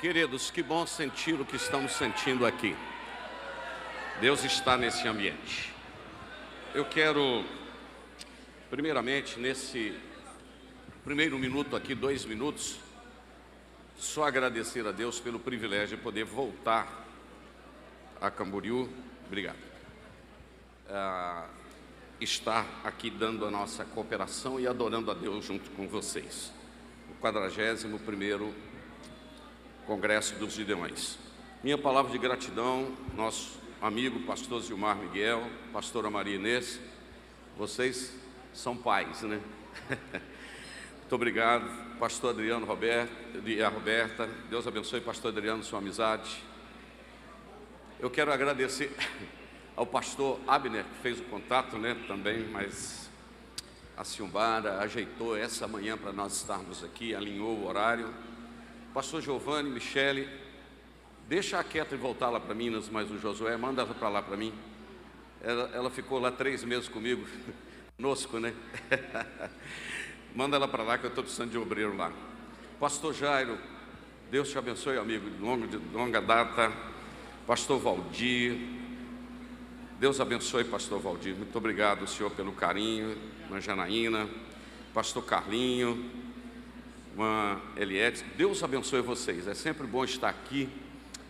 Queridos, que bom sentir o que estamos sentindo aqui. Deus está nesse ambiente. Eu quero, primeiramente, nesse primeiro minuto aqui, 2 minutos, só agradecer a Deus pelo privilégio de poder voltar a Camboriú. Obrigado. Estar aqui dando a nossa cooperação e adorando a Deus junto com vocês. O 41º Congresso dos Gideões. Minha palavra de gratidão, nosso amigo pastor Zilmar Miguel, pastora Maria Inês, vocês são pais, né? Muito obrigado, pastor Adriano e a Roberta, Deus abençoe, pastor Adriano, sua amizade. Eu quero agradecer ao pastor Abner, que fez o contato, né, também, mas a Silmara ajeitou essa manhã para nós estarmos aqui, alinhou o horário. Pastor Giovanni, Michele, deixa a quieta e voltar lá para Minas, mas o Josué, manda ela para lá para mim. Ela ficou lá 3 meses comigo, conosco, né? Manda ela para lá que eu estou precisando de obreiro lá. Pastor Jairo, Deus te abençoe, amigo, de longa data. Pastor Valdir, Deus abençoe, pastor Valdir. Muito obrigado, senhor, pelo carinho. Irmã Janaína, pastor Carlinho, irmã Eliette, Deus abençoe vocês. É sempre bom estar aqui,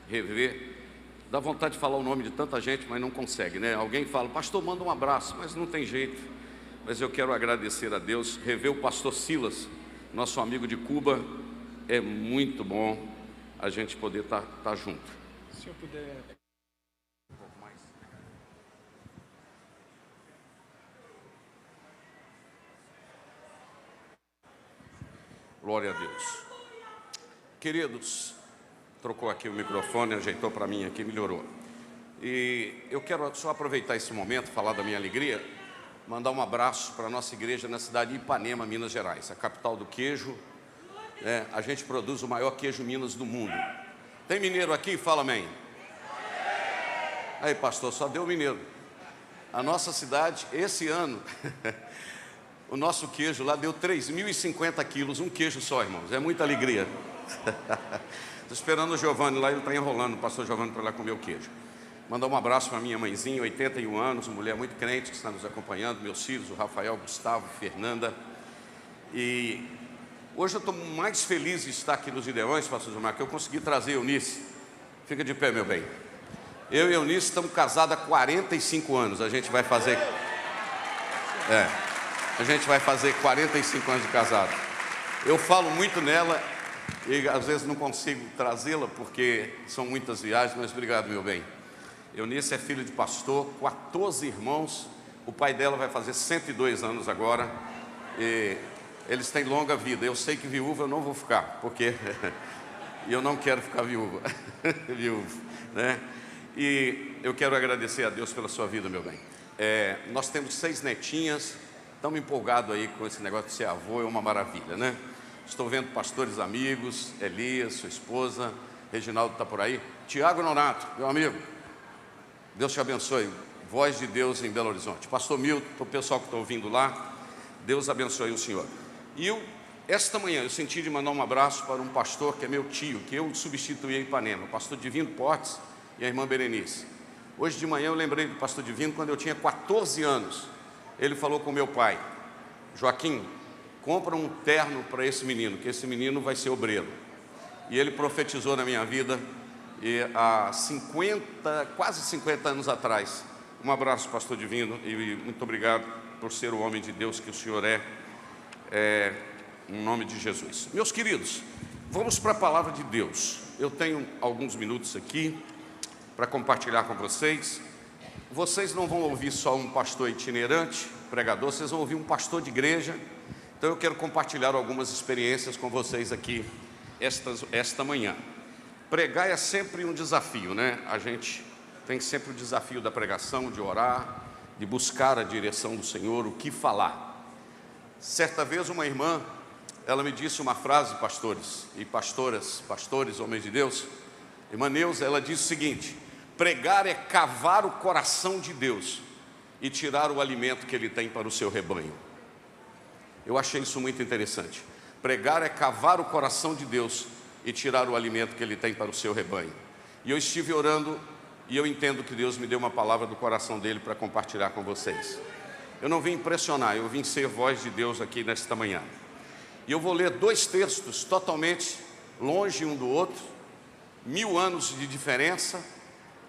rever. Dá vontade de falar o nome de tanta gente, mas não consegue, né? Alguém fala, pastor, manda um abraço, mas não tem jeito. Mas eu quero agradecer a Deus, rever o pastor Silas, nosso amigo de Cuba. É muito bom a gente poder estar junto. Se eu puder... Um pouco mais. Glória a Deus. Queridos, trocou aqui o microfone, ajeitou para mim aqui, melhorou. E eu quero só aproveitar esse momento, falar da minha alegria, mandar um abraço para a nossa igreja na cidade de Ipanema, Minas Gerais, a capital do queijo. A gente produz o maior queijo Minas do mundo. Tem mineiro aqui? Fala amém. Aí, pastor, só deu mineiro. A nossa cidade, esse ano... O nosso queijo lá deu 3.050 quilos, um queijo só, irmãos. É muita alegria. Estou esperando o Giovanni lá, ele está enrolando o pastor Giovanni para lá comer o queijo. Mandar um abraço para a minha mãezinha, 81 anos, mulher muito crente que está nos acompanhando, meus filhos, o Rafael, Gustavo, Fernanda. E hoje eu estou mais feliz de estar aqui nos Gideões, pastor Gilmar, que eu consegui trazer a Eunice. Fica de pé, meu bem. Eu e a Eunice estamos casados há 45 anos. A gente vai fazer... A gente vai fazer 45 anos de casado. Eu falo muito nela e às vezes não consigo trazê-la porque são muitas viagens, mas obrigado, meu bem. Eunice é filha de pastor, 14 irmãos. O pai dela vai fazer 102 anos agora. E eles têm longa vida. Eu sei que viúva eu não vou ficar, porque eu não quero ficar viúva. Viúvo, né? E eu quero agradecer a Deus pela sua vida, meu bem. Nós temos 6 netinhas. Estamos empolgados aí com esse negócio de ser avô, é uma maravilha, né? Estou vendo pastores amigos, Elias, sua esposa, Reginaldo está por aí. Tiago Nonato, meu amigo, Deus te abençoe. Voz de Deus em Belo Horizonte. Pastor Milton, o pessoal que está ouvindo lá, Deus abençoe o senhor. E esta manhã, eu senti de mandar um abraço para um pastor que é meu tio, que eu substituí em Ipanema, o pastor Divino Portes e a irmã Berenice. Hoje de manhã eu lembrei do pastor Divino quando eu tinha 14 anos. Ele falou com meu pai, Joaquim, compra um terno para esse menino, que esse menino vai ser obreiro. E ele profetizou na minha vida, e há quase 50 anos atrás. Um abraço, pastor Divino, e muito obrigado por ser o homem de Deus que o senhor em nome de Jesus. Meus queridos, vamos para a palavra de Deus. Eu tenho alguns minutos aqui para compartilhar com vocês. Vocês não vão ouvir só um pastor itinerante, pregador, vocês vão ouvir um pastor de igreja. Então eu quero compartilhar algumas experiências com vocês aqui esta manhã. Pregar é sempre um desafio, né? A gente tem sempre o desafio da pregação, de orar, de buscar a direção do Senhor, o que falar. Certa vez uma irmã, ela me disse uma frase, pastores e pastoras, pastores, homens de Deus. Irmã Neuza, ela disse o seguinte: pregar é cavar o coração de Deus e tirar o alimento que Ele tem para o seu rebanho. Eu achei isso muito interessante. Pregar é cavar o coração de Deus e tirar o alimento que Ele tem para o seu rebanho. E eu estive orando e eu entendo que Deus me deu uma palavra do coração dEle para compartilhar com vocês. Eu não vim impressionar, eu vim ser voz de Deus aqui nesta manhã. E eu vou ler 2 textos totalmente longe um do outro, 1000 anos de diferença,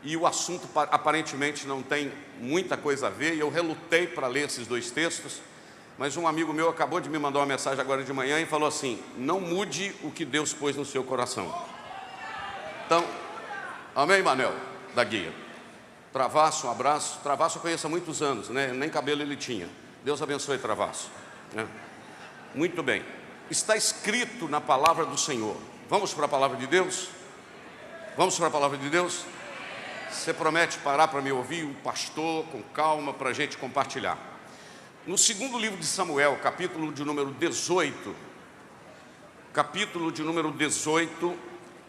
e o assunto aparentemente não tem muita coisa a ver, e eu relutei para ler esses 2 textos, mas um amigo meu acabou de me mandar uma mensagem agora de manhã e falou assim: não mude o que Deus pôs no seu coração. Então, amém, Manel, da Guia. Travasso, um abraço. Travasso eu conheço há muitos anos, né? Nem cabelo ele tinha. Deus abençoe Travasso, né? Muito bem. Está escrito na palavra do Senhor. Vamos para a palavra de Deus? Vamos para a palavra de Deus? Você promete parar para me ouvir, o pastor, com calma, para a gente compartilhar. No 2º livro de Samuel, capítulo de número 18,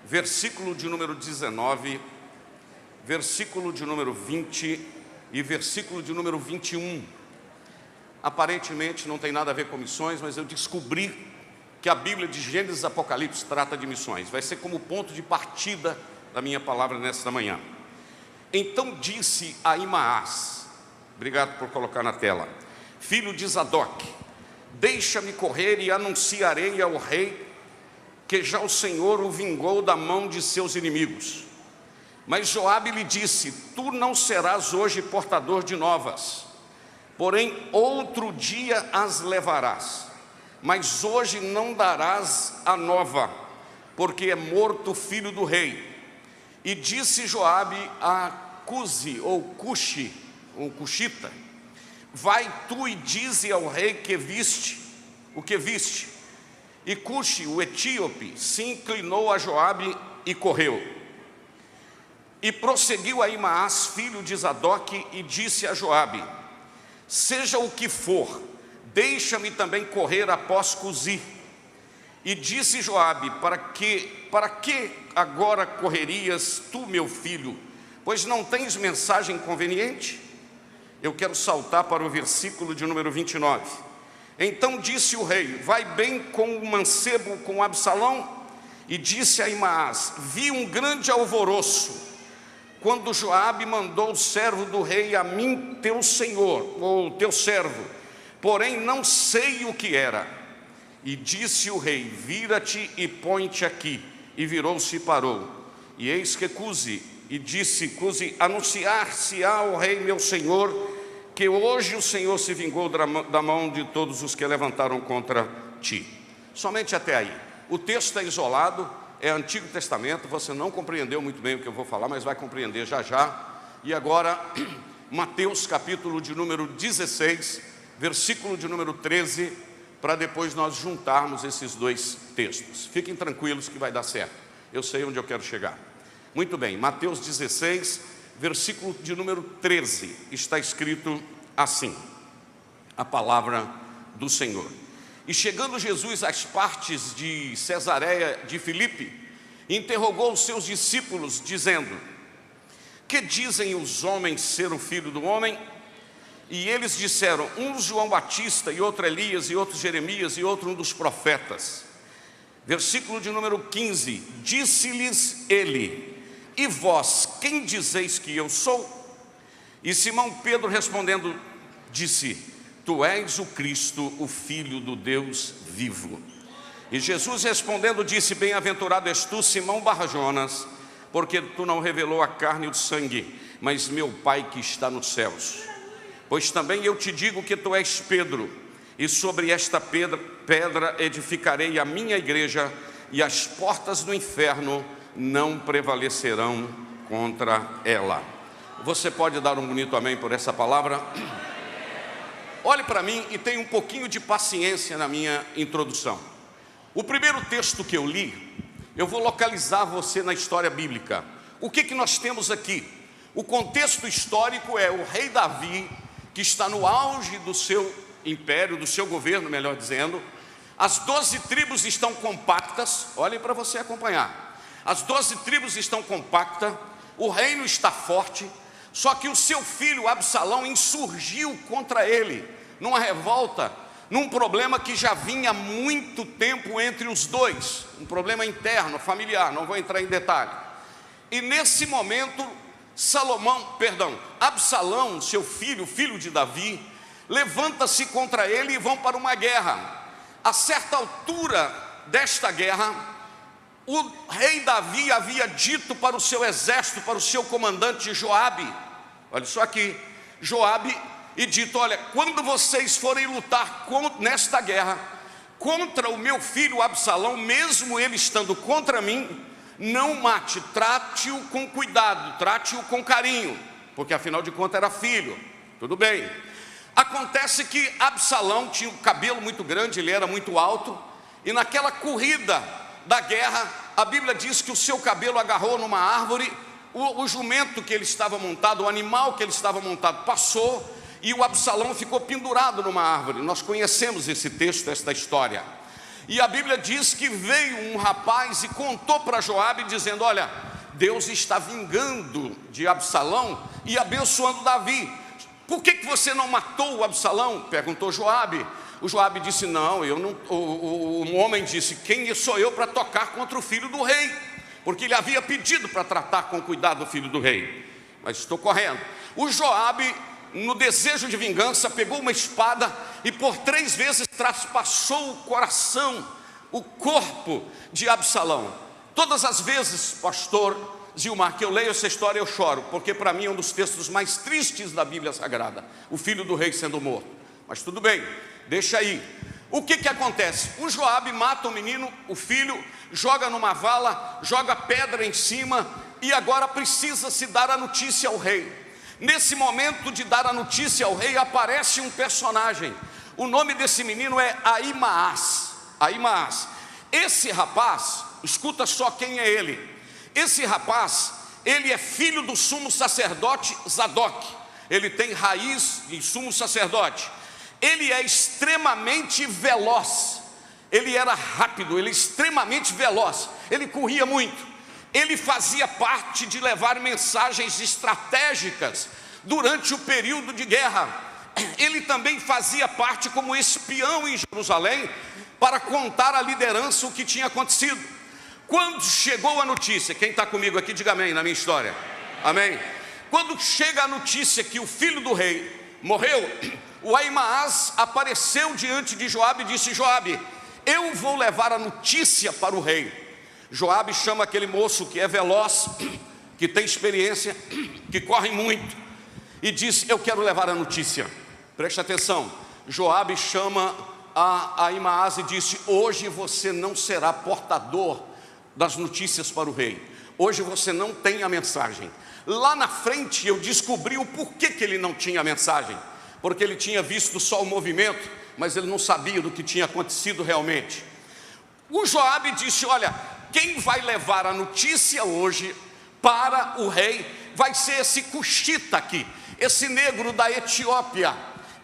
versículo de número 19, versículo de número 20 e versículo de número 21. Aparentemente não tem nada a ver com missões, mas eu descobri que a Bíblia de Gênesis e Apocalipse trata de missões. Vai ser como ponto de partida da minha palavra nesta manhã. Então disse Ahimaás, obrigado por colocar na tela, filho de Zadok: deixa-me correr e anunciarei ao rei que já o Senhor o vingou da mão de seus inimigos. Mas Joabe lhe disse: tu não serás hoje portador de novas, porém outro dia as levarás, mas hoje não darás a nova, porque é morto o filho do rei. E disse Joabe a Cusi, ou Cuxi, ou Cuxita: vai tu e dize ao rei que viste, o que viste. E Cuxi, o etíope, se inclinou a Joabe e correu. E prosseguiu Ahimaás, filho de Zadok, e disse a Joabe: seja o que for, deixa-me também correr após Cusi. E disse Joabe: para que agora correrias tu, meu filho? Pois não tens mensagem conveniente? Eu quero saltar para o versículo de número 29. Então disse o rei: vai bem com o mancebo, com Absalão? E disse a Ahimaás: vi um grande alvoroço, quando Joabe mandou o servo do rei a mim, teu senhor, ou teu servo, porém não sei o que era. E disse o rei: vira-te e põe-te aqui. E virou-se e parou. E eis que Cusi, e disse Cusi: anunciar-se-á ao rei meu senhor, que hoje o Senhor se vingou da mão de todos os que levantaram contra ti. Somente até aí. O texto é isolado, é Antigo Testamento, você não compreendeu muito bem o que eu vou falar, mas vai compreender já já. E agora, Mateus capítulo de número 16, versículo de número 13, para depois nós juntarmos esses 2 textos. Fiquem tranquilos que vai dar certo, eu sei onde eu quero chegar. Muito bem, Mateus 16, versículo de número 13, está escrito assim, a palavra do Senhor. E chegando Jesus às partes de Cesareia de Filipe, interrogou os seus discípulos, dizendo: que dizem os homens ser o filho do homem? E eles disseram: um João Batista, e outro Elias, e outro Jeremias, e outro um dos profetas. Versículo de número 15, disse-lhes ele: e vós, quem dizeis que eu sou? E Simão Pedro respondendo, disse: tu és o Cristo, o Filho do Deus vivo. E Jesus respondendo disse: bem-aventurado és tu, Simão Barjonas, porque tu não revelou a carne e o sangue, mas meu Pai que está nos céus. Pois também eu te digo que tu és Pedro, e sobre esta pedra edificarei a minha igreja, e as portas do inferno não prevalecerão contra ela. Você pode dar um bonito amém por essa palavra? Olhe para mim e tenha um pouquinho de paciência na minha introdução. O primeiro texto que eu li, eu vou localizar você na história bíblica. O que nós temos aqui? O contexto histórico é o rei Davi, que está no auge do seu império, do seu governo, melhor dizendo. As 12 tribos estão compactas, olhem para você acompanhar. As 12 tribos estão compactas, o reino está forte, só que o seu filho Absalão insurgiu contra ele, numa revolta, num problema que já vinha há muito tempo entre os dois, um problema interno, familiar, não vou entrar em detalhe. E nesse momento, Absalão, seu filho, filho de Davi, levanta-se contra ele e vão para uma guerra. A certa altura desta guerra, o rei Davi havia dito para o seu exército, para o seu comandante Joabe, olha isso aqui, Joabe, e dito: olha, quando vocês forem lutar nesta guerra contra o meu filho Absalão, mesmo ele estando contra mim, não mate, trate-o com cuidado, trate-o com carinho, porque afinal de contas era filho. Tudo bem. Acontece que Absalão tinha um cabelo muito grande, ele era muito alto, e naquela corrida da guerra, a Bíblia diz que o seu cabelo agarrou numa árvore, o jumento que ele estava montado, o animal que ele estava montado passou, e o Absalão ficou pendurado numa árvore. Nós conhecemos esse texto, esta história. E a Bíblia diz que veio um rapaz e contou para Joabe, dizendo: olha, Deus está vingando de Absalão e abençoando Davi. Por que você não matou o Absalão? Perguntou Joabe. O Joabe disse: não, eu não. O homem disse: quem sou eu para tocar contra o filho do rei? Porque ele havia pedido para tratar com cuidado o filho do rei. Mas estou correndo. O Joabe, no desejo de vingança, pegou uma espada e por 3 vezes traspassou o coração, o corpo de Absalão. Todas as vezes, pastor Zilmar, que eu leio essa história, eu choro, porque para mim é um dos textos mais tristes da Bíblia Sagrada, o filho do rei sendo morto. Mas tudo bem, deixa aí. O que acontece? O Joabe mata o menino, o filho, joga numa vala, joga pedra em cima, e agora precisa se dar a notícia ao rei. Nesse momento de dar a notícia ao rei, aparece um personagem. O nome desse menino é Ahimaás. Ahimaás. Esse rapaz, escuta só quem é ele. Esse rapaz, ele é filho do sumo sacerdote Zadok. Ele tem raiz de sumo sacerdote. Ele é extremamente veloz. Ele era rápido, ele é extremamente veloz. Ele corria muito. Ele fazia parte de levar mensagens estratégicas durante o período de guerra. Ele também fazia parte como espião em Jerusalém para contar à liderança o que tinha acontecido. Quando chegou a notícia, quem está comigo aqui, diga amém na minha história. Amém? Quando chega a notícia que o filho do rei morreu, o Ahimaás apareceu diante de Joabe e disse: Joabe, eu vou levar a notícia para o rei. Joabe chama aquele moço que é veloz, que tem experiência, que corre muito, e diz: eu quero levar a notícia. Preste atenção. Joabe chama a Ahimaás e disse: hoje você não será portador das notícias para o rei. Hoje você não tem a mensagem. Lá na frente eu descobri o porquê que ele não tinha a mensagem. Porque ele tinha visto só o movimento, mas ele não sabia do que tinha acontecido realmente. O Joabe disse: olha, quem vai levar a notícia hoje para o rei vai ser esse cuxita aqui, esse negro da Etiópia.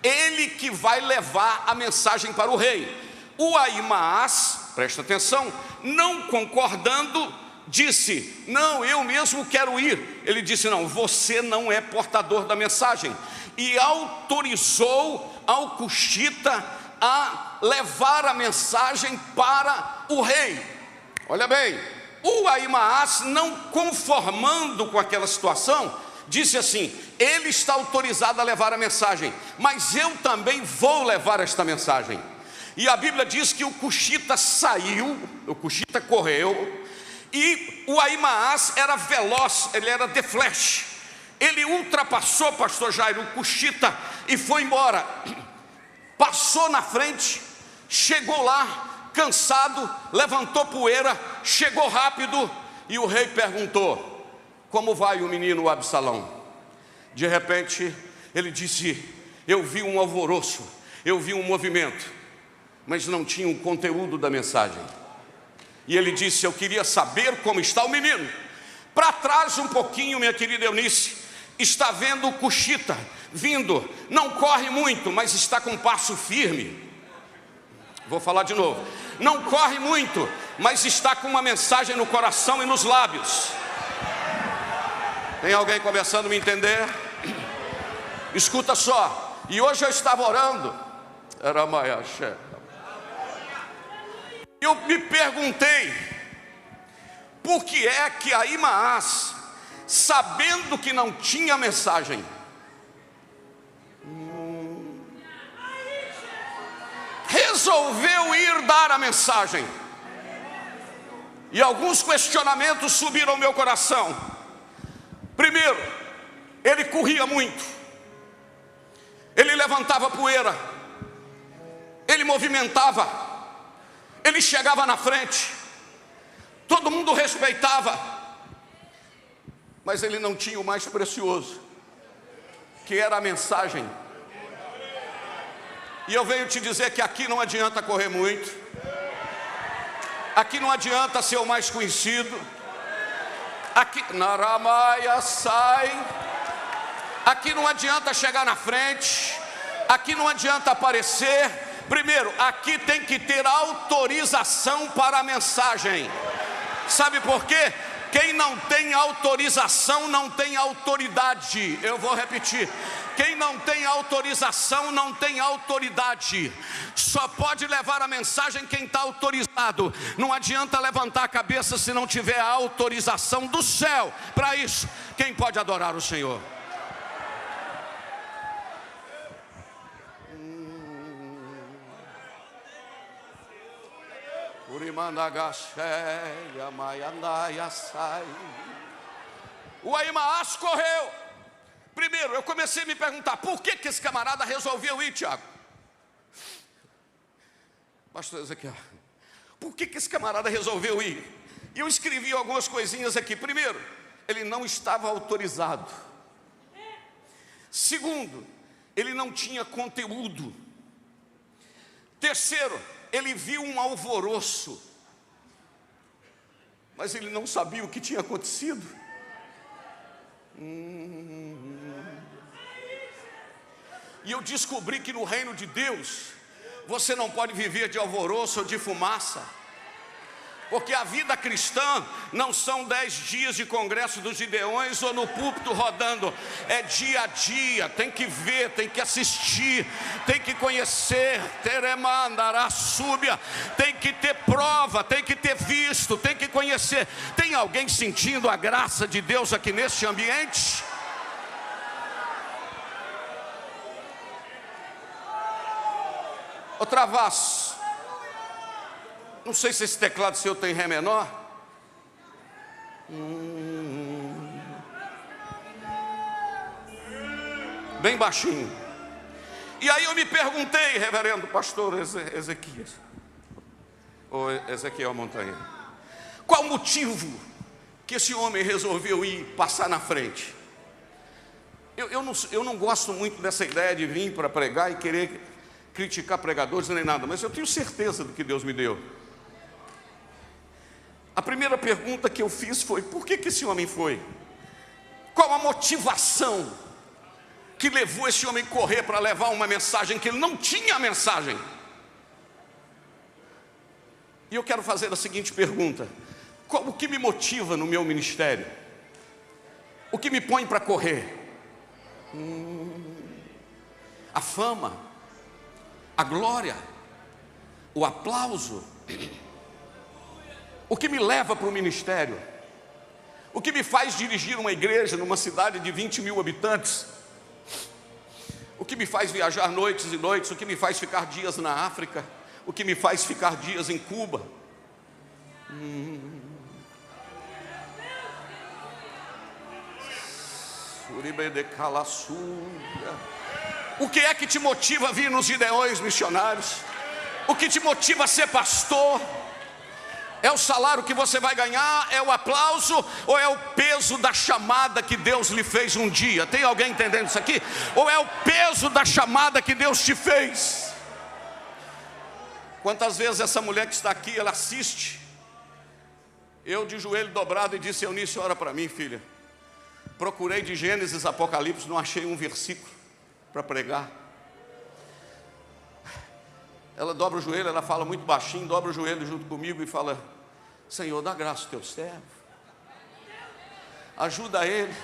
Ele que vai levar a mensagem para o rei. O Ahimaás, presta atenção, não concordando, disse: não, eu mesmo quero ir. Ele disse: não, você não é portador da mensagem. E autorizou ao cuxita a levar a mensagem para o rei. Olha bem, o Ahimaás, não conformando com aquela situação, disse assim: ele está autorizado a levar a mensagem, mas eu também vou levar esta mensagem. E a Bíblia diz que o cuxita saiu, o cuxita correu, e o Ahimaás era veloz, ele era de flash. Ele ultrapassou, pastor Jairo, o cuxita e foi embora. Passou na frente, chegou lá, cansado, levantou poeira, chegou rápido, e o rei perguntou: como vai o menino Absalão? De repente ele disse: eu vi um alvoroço, eu vi um movimento, mas não tinha o conteúdo da mensagem. E ele disse: eu queria saber como está o menino. Para trás um pouquinho, minha querida Eunice, está vendo o cuxita vindo, não corre muito, mas está com passo firme. Vou falar de novo. Não corre muito, mas está com uma mensagem no coração e nos lábios. Tem alguém começando a me entender? Escuta só. E hoje eu estava orando, Era Maiaxé. Eu me perguntei, por que é que Ahimaás, sabendo que não tinha mensagem, resolveu ir dar a mensagem? E alguns questionamentos subiram ao meu coração. Primeiro, ele corria muito, ele levantava poeira, ele movimentava, ele chegava na frente, todo mundo respeitava, mas ele não tinha o mais precioso, que era a mensagem. E eu venho te dizer que aqui não adianta correr muito, aqui não adianta ser o mais conhecido, aqui Naramaia sai, aqui não adianta chegar na frente, aqui não adianta aparecer. Primeiro, aqui tem que ter autorização para a mensagem. Sabe por quê? Quem não tem autorização não tem autoridade. Eu vou repetir: quem não tem autorização não tem autoridade. Só pode levar a mensagem quem está autorizado. Não adianta levantar a cabeça se não tiver a autorização do céu para isso. Quem pode adorar o Senhor? O Ahimaás correu. Primeiro, eu comecei a me perguntar, por que esse camarada resolveu ir, Tiago? Pastor Ezequiel, por que esse camarada resolveu ir? E eu escrevi algumas coisinhas aqui. Primeiro, ele não estava autorizado. Segundo, ele não tinha conteúdo. Terceiro, ele viu um alvoroço, mas ele não sabia o que tinha acontecido. E eu descobri que no reino de Deus você não pode viver de alvoroço ou de fumaça, porque a vida cristã não são 10 dias de congresso dos Gideões ou no púlpito rodando, é dia a dia. Tem que ver, tem que assistir, tem que conhecer, tem que ter prova, tem que ter visto, tem que conhecer. Tem alguém sentindo a graça de Deus aqui neste ambiente? Outra vez, não sei se esse teclado seu tem Ré menor. Bem baixinho. E aí eu me perguntei, reverendo pastor Ezequias, ou Ezequiel Montanha, qual o motivo que esse homem resolveu ir passar na frente? Eu não gosto muito dessa ideia de vir para pregar e querer criticar pregadores nem nada, mas eu tenho certeza do que Deus me deu. A primeira pergunta que eu fiz foi, por que esse homem foi? Qual a motivação que levou esse homem a correr para levar uma mensagem que ele não tinha mensagem? E eu quero fazer a seguinte pergunta: o que me motiva no meu ministério? O que me põe para correr? A fama, a glória, o aplauso? O que me leva para o ministério? O que me faz dirigir uma igreja numa cidade de 20 mil habitantes? O que me faz viajar noites e noites? O que me faz ficar dias na África? O que me faz ficar dias em Cuba? O que é que te motiva a vir nos Gideões missionários? O que te motiva a ser pastor? É o salário que você vai ganhar? É o aplauso? Ou é o peso da chamada que Deus lhe fez um dia? Tem alguém entendendo isso aqui? Ou é o peso da chamada que Deus te fez? Quantas vezes essa mulher que está aqui, ela assiste, eu de joelho dobrado, e disse: Eunice, ora para mim, filha. Procurei de Gênesis, Apocalipse, não achei um versículo para pregar. Ela dobra o joelho, ela fala muito baixinho, dobra o joelho junto comigo e fala: Senhor, dá graça ao teu servo, ajuda ele.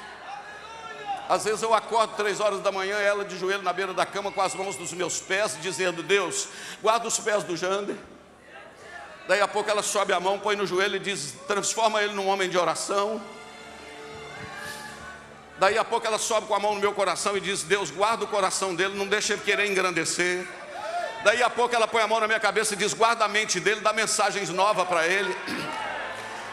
Às vezes eu acordo 3 horas da manhã, ela de joelho na beira da cama com as mãos nos meus pés, dizendo: Deus, guarda os pés do Jander. Daí a pouco ela sobe a mão, põe no joelho e diz: transforma ele num homem de oração. Daí a pouco ela sobe com a mão no meu coração e diz: Deus, guarda o coração dele, não deixa ele querer engrandecer. Daí a pouco ela põe a mão na minha cabeça e diz: guarda a mente dele, dá mensagens novas para ele.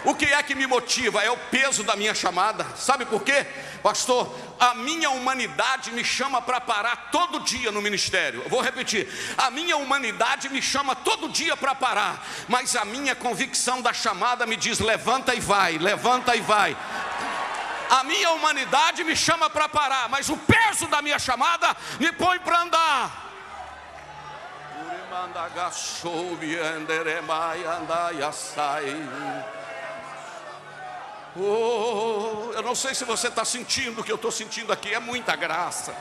O que é que me motiva? É o peso da minha chamada. Sabe por quê? Pastor, a minha humanidade me chama para parar todo dia no ministério. Eu vou repetir: a minha humanidade me chama todo dia para parar, mas a minha convicção da chamada me diz: levanta e vai, levanta e vai. A minha humanidade me chama para parar, mas o peso da minha chamada me põe para andar. Oh, eu não sei se você está sentindo o que eu estou sentindo aqui, é muita graça.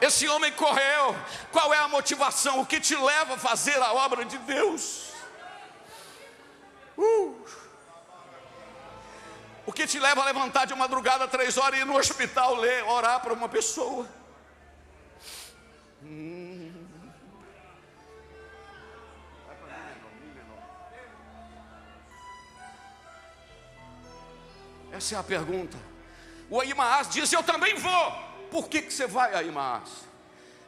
Esse homem correu. Qual é a motivação? O que te leva a fazer a obra de Deus? O que te leva a levantar de madrugada 3 horas e ir no hospital orar para uma pessoa? Essa é a pergunta. O Ahimaás diz: eu também vou. Por que você vai, Ahimaás?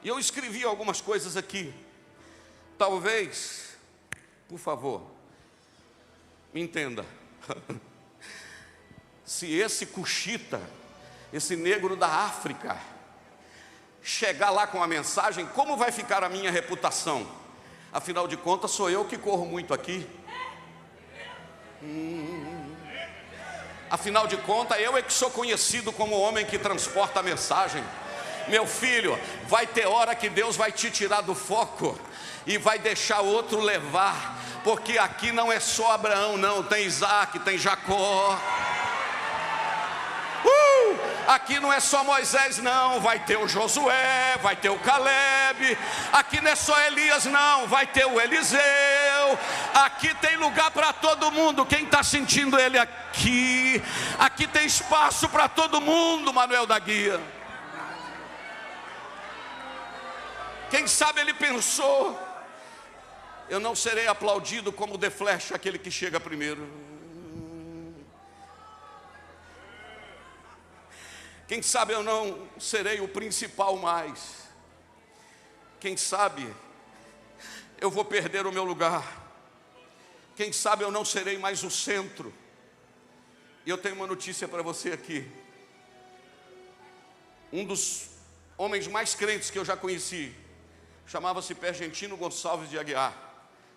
E eu escrevi algumas coisas aqui. Talvez, por favor, me entenda. Se esse cuxita, esse negro da África, chegar lá com a mensagem, como vai ficar a minha reputação? Afinal de contas, sou eu que corro muito aqui. Afinal de contas, eu é que sou conhecido como o homem que transporta a mensagem. Meu filho, vai ter hora que Deus vai te tirar do foco e vai deixar outro levar, porque aqui não é só Abraão, não, tem Isaac, tem Jacó. Aqui não é só Moisés, não, vai ter o Josué, vai ter o Caleb. Aqui não é só Elias, não, vai ter o Eliseu. Aqui tem lugar para todo mundo. Quem está sentindo ele aqui? Aqui tem espaço para todo mundo, Manuel da Guia. Quem sabe ele pensou: eu não serei aplaudido como The Flash, aquele que chega primeiro. Quem sabe eu não serei o principal mais. Quem sabe eu vou perder o meu lugar. Quem sabe eu não serei mais o centro. E eu tenho uma notícia para você aqui. Um dos homens mais crentes que eu já conheci chamava-se Pergentino Gonçalves de Aguiar.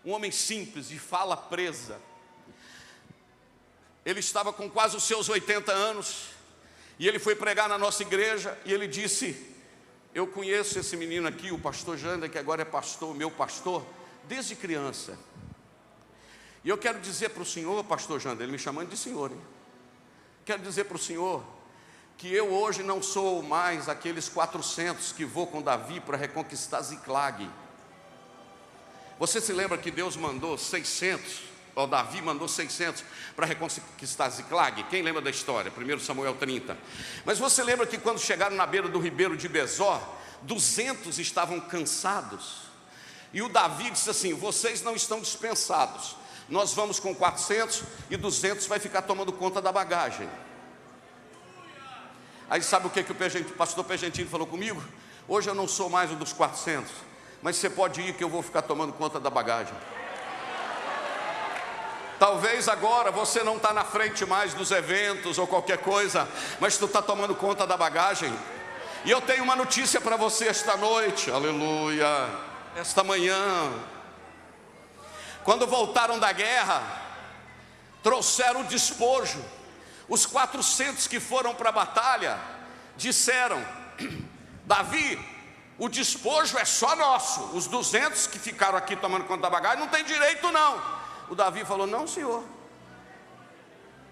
Um homem simples, de fala presa. Ele estava com quase os seus 80 anos. E ele foi pregar na nossa igreja e ele disse: eu conheço esse menino aqui, o pastor Jander, que agora é pastor, meu pastor, desde criança. E eu quero dizer para o senhor, pastor Jander, ele me chamando de senhor, hein? Quero dizer para o senhor que eu hoje não sou mais aqueles 400 que vou com Davi para reconquistar Ziclag. Você se lembra que Deus mandou 600? Davi mandou 600 para reconquistar Ziclag. Quem lembra da história? 1 Samuel 30. Mas você lembra que quando chegaram na beira do ribeiro de Besor, 200 estavam cansados. E o Davi disse assim: vocês não estão dispensados. Nós vamos com 400 e 200 vai ficar tomando conta da bagagem. Aí sabe o que o pastor Pergentino falou comigo? Hoje eu não sou mais um dos 400, mas você pode ir que eu vou ficar tomando conta da bagagem. Talvez agora você não está na frente mais dos eventos ou qualquer coisa, mas tu está tomando conta da bagagem. E eu tenho uma notícia para você esta noite, aleluia, esta manhã. Quando voltaram da guerra, trouxeram o despojo. Os 400 que foram para a batalha disseram: Davi, o despojo é só nosso. Os 200 que ficaram aqui tomando conta da bagagem não tem direito não. O Davi falou: não, senhor.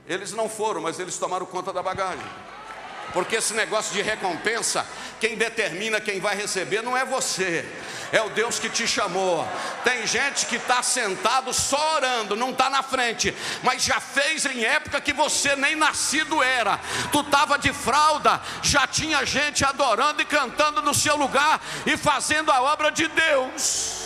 Eles não foram, mas eles tomaram conta da bagagem. Porque esse negócio de recompensa, quem determina quem vai receber não é você, é o Deus que te chamou. Tem gente que está sentado só orando, não está na frente, mas já fez em época que você nem nascido era. Tu estava de fralda, já tinha gente adorando e cantando no seu lugar e fazendo a obra de Deus.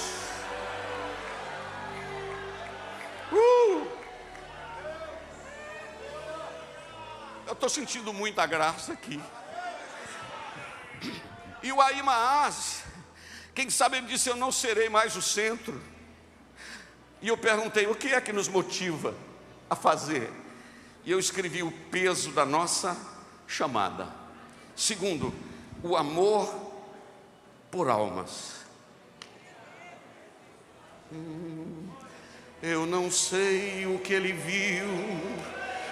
Eu estou sentindo muita graça aqui. E o Ahimaaz, quem sabe ele disse: eu não serei mais o centro. E eu perguntei: o que é que nos motiva a fazer? E eu escrevi: o peso da nossa chamada. Segundo, o amor por almas. Eu não sei o que ele viu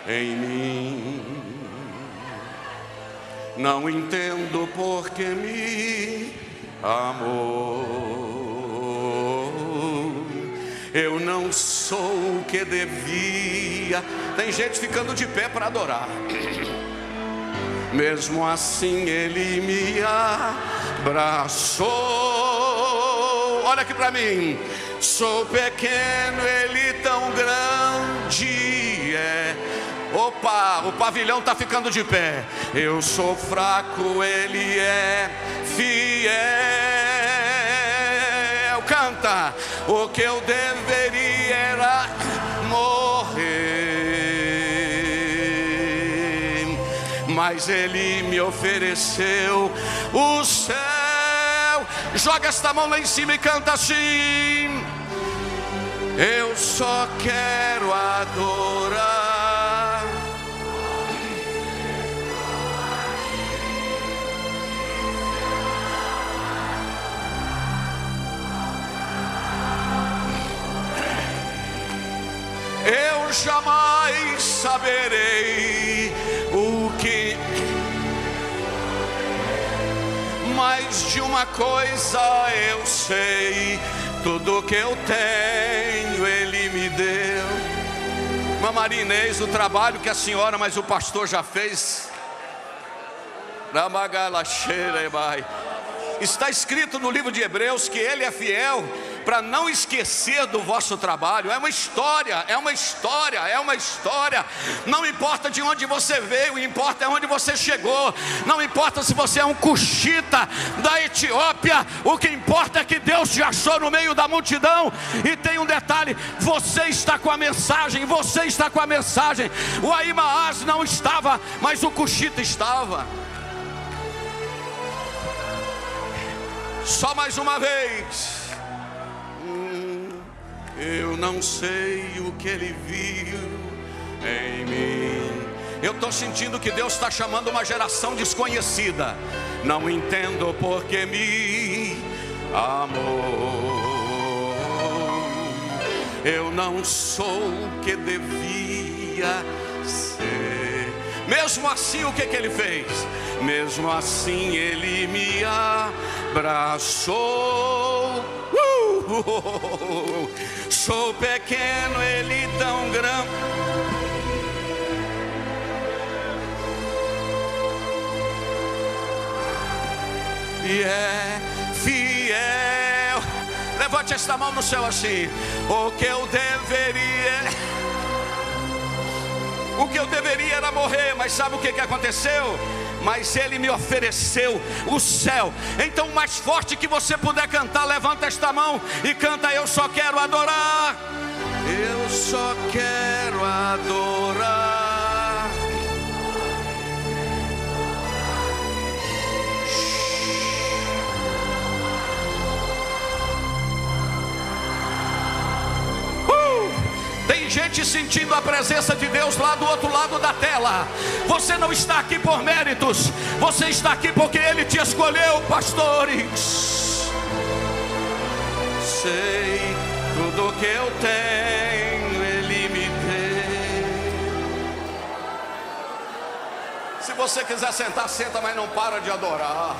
em mim, não entendo porque me amou. Eu não sou o que devia. Tem gente ficando de pé para adorar. Mesmo assim ele me abraçou. Olha aqui para mim. Sou pequeno, ele tão grande é. Opa, o pavilhão está ficando de pé. Eu sou fraco, ele é fiel. Canta. O que eu deveria era morrer, mas ele me ofereceu o céu. Joga esta mão lá em cima e canta assim: eu só quero adorar. Eu jamais saberei o que, mas de uma coisa eu sei: tudo que eu tenho ele me deu. Maria Inês, o trabalho que a senhora, mas o pastor já fez. Está escrito no livro de Hebreus que ele é fiel para não esquecer do vosso trabalho. É uma história, é uma história, é uma história. Não importa de onde você veio, importa é onde você chegou. Não importa se você é um cuxita da Etiópia, o que importa é que Deus te achou no meio da multidão. E tem um detalhe: você está com a mensagem, você está com a mensagem. O Ahimaaz não estava, mas o cuxita estava. Só mais uma vez. Eu não sei o que ele viu em mim. Eu estou sentindo que Deus está chamando uma geração desconhecida. Não entendo porque me amou. Eu não sou o que devia ser. Mesmo assim, o que ele fez? Mesmo assim ele me abraçou. Sou pequeno, ele tão grande. E é fiel. Levante esta mão no céu assim: o que eu deveria era morrer, mas sabe o que aconteceu? Mas ele me ofereceu o céu. Então, o mais forte que você puder cantar, levanta esta mão e canta: eu só quero adorar. Eu só quero adorar. Tem gente sentindo a presença de Deus lá do outro lado da tela. Você não está aqui por méritos, você está aqui porque Ele te escolheu, pastores. Sei tudo que eu tenho, Ele me deu. Se você quiser sentar, senta, mas não para de adorar.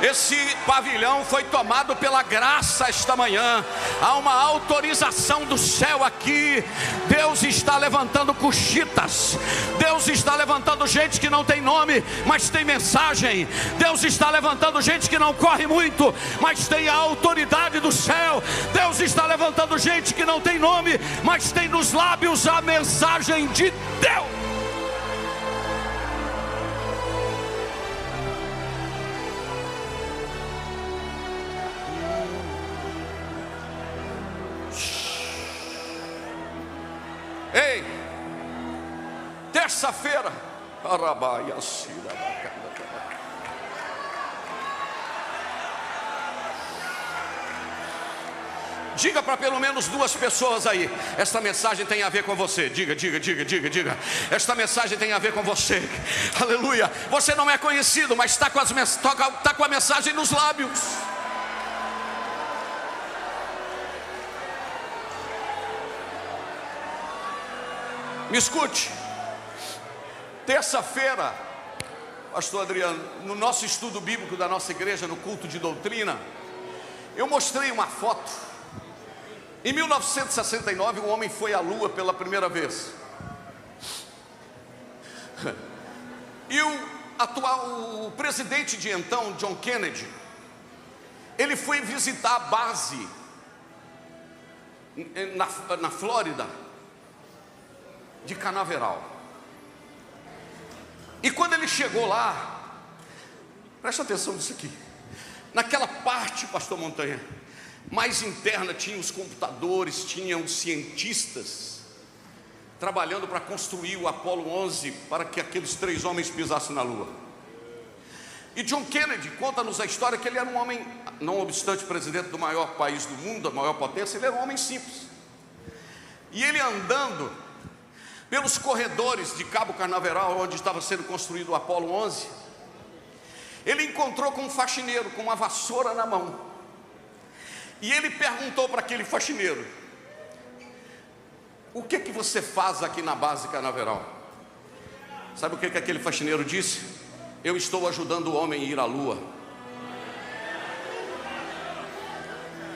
Esse pavilhão foi tomado pela graça esta manhã. Há uma autorização do céu aqui. Deus está levantando cuxitas. Deus está levantando gente que não tem nome, mas tem mensagem. Deus está levantando gente que não corre muito, mas tem a autoridade do céu. Deus está levantando gente que não tem nome, mas tem nos lábios a mensagem de Deus. Ei, terça-feira, diga para pelo menos duas pessoas aí: esta mensagem tem a ver com você. Diga. Esta mensagem tem a ver com você. Aleluia. Você não é conhecido, mas está com a mensagem nos lábios. Me escute. Terça-feira, pastor Adriano, no nosso estudo bíblico da nossa igreja, no culto de doutrina, eu mostrei uma foto. Em 1969, um homem foi à lua pela primeira vez. E o presidente de então, John Kennedy, ele foi visitar a base na Flórida, de Canaveral. E quando ele chegou lá, presta atenção nisso aqui, naquela parte, pastor Montanha, mais interna, tinha os computadores, tinha os cientistas trabalhando para construir o Apollo 11, para que aqueles 3 homens pisassem na lua. E John Kennedy conta-nos a história que ele era um homem, não obstante presidente do maior país do mundo, a maior potência, ele era um homem simples. E ele andando pelos corredores de Cabo Canaveral, onde estava sendo construído o Apollo 11, ele encontrou com um faxineiro com uma vassoura na mão. E ele perguntou para aquele faxineiro: o que você faz aqui na base Canaveral? Sabe o que aquele faxineiro disse? Eu estou ajudando o homem a ir à lua.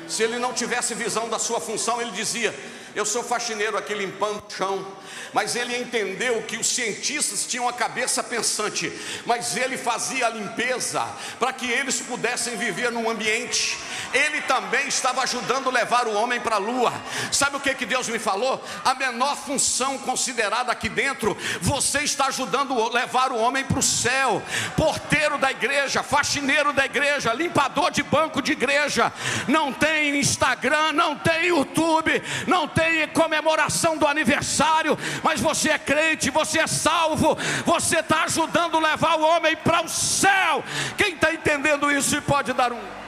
Se ele não tivesse visão da sua função, ele dizia: eu sou faxineiro aqui limpando o chão. Mas ele entendeu que os cientistas tinham a cabeça pensante, mas ele fazia a limpeza para que eles pudessem viver num ambiente. Ele também estava ajudando a levar o homem para a lua. Sabe o que Deus me falou? A menor função considerada aqui dentro, você está ajudando a levar o homem para o céu. Porteiro da igreja, faxineiro da igreja, limpador de banco de igreja. Não tem Instagram, não tem YouTube, não tem comemoração do aniversário, mas você é crente, você é salvo, você está ajudando a levar o homem para o céu. Quem está entendendo isso e pode dar um...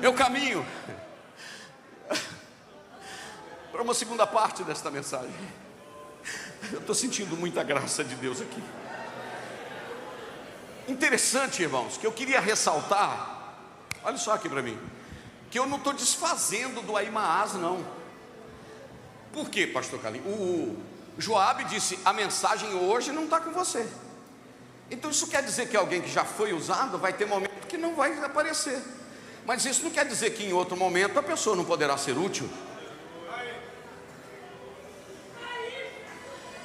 Eu caminho para uma segunda parte desta mensagem. Eu estou sentindo muita graça de Deus aqui. Interessante, irmãos, que eu queria ressaltar. Olha só aqui para mim, que eu não estou desfazendo do Aimaas, não. Por quê, pastor Calim? O Joabe disse: a mensagem hoje não está com você. Então isso quer dizer que alguém que já foi usado vai ter momento que não vai aparecer. Mas isso não quer dizer que em outro momento a pessoa não poderá ser útil.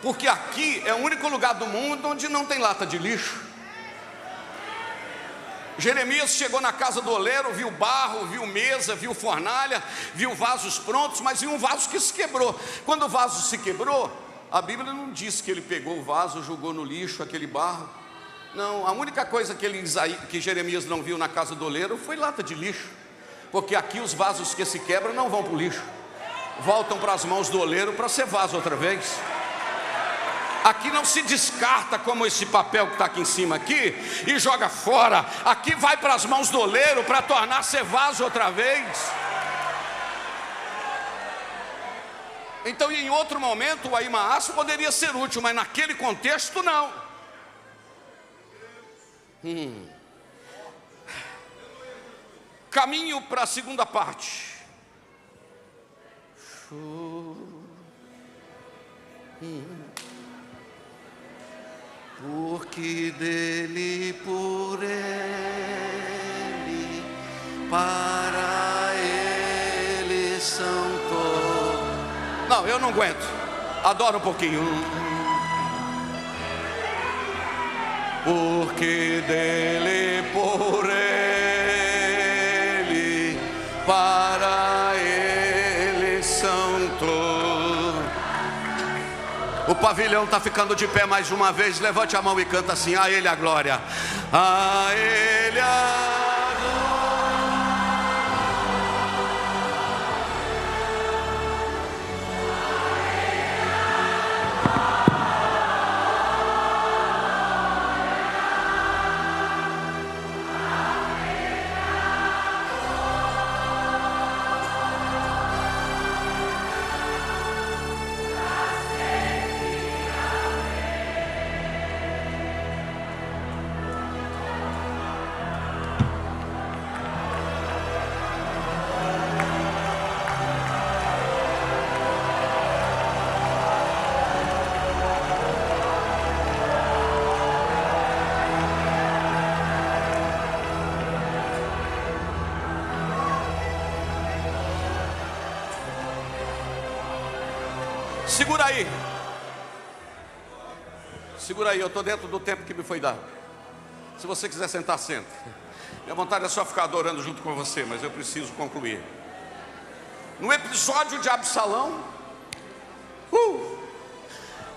Porque aqui é o único lugar do mundo onde não tem lata de lixo. Jeremias chegou na casa do oleiro, viu barro, viu mesa, viu fornalha, viu vasos prontos, mas viu um vaso que se quebrou. Quando o vaso se quebrou, a Bíblia não diz que ele pegou o vaso, jogou no lixo aquele barro. Não, a única coisa que Jeremias não viu na casa do oleiro foi lata de lixo. Porque aqui os vasos que se quebram não vão para o lixo, voltam para as mãos do oleiro para ser vaso outra vez. Aqui não se descarta como esse papel que está aqui em cima aqui e joga fora. Aqui vai para as mãos do oleiro para tornar ser vaso outra vez. Então, em outro momento, o Aimaas poderia ser útil, mas naquele contexto, não. Caminho para a segunda parte. Porque dele, por ele, para ele são todos. Não, eu não aguento. Adoro um pouquinho. Porque dele, por ele, para ele são todos. O pavilhão está ficando de pé mais uma vez. Levante a mão e canta assim: a Ele a glória, a Ele a Segura aí. Segura aí, eu estou dentro do tempo que me foi dado. Se você quiser sentar, senta. Minha vontade é só ficar adorando junto com você, mas eu preciso concluir. No episódio de Absalão,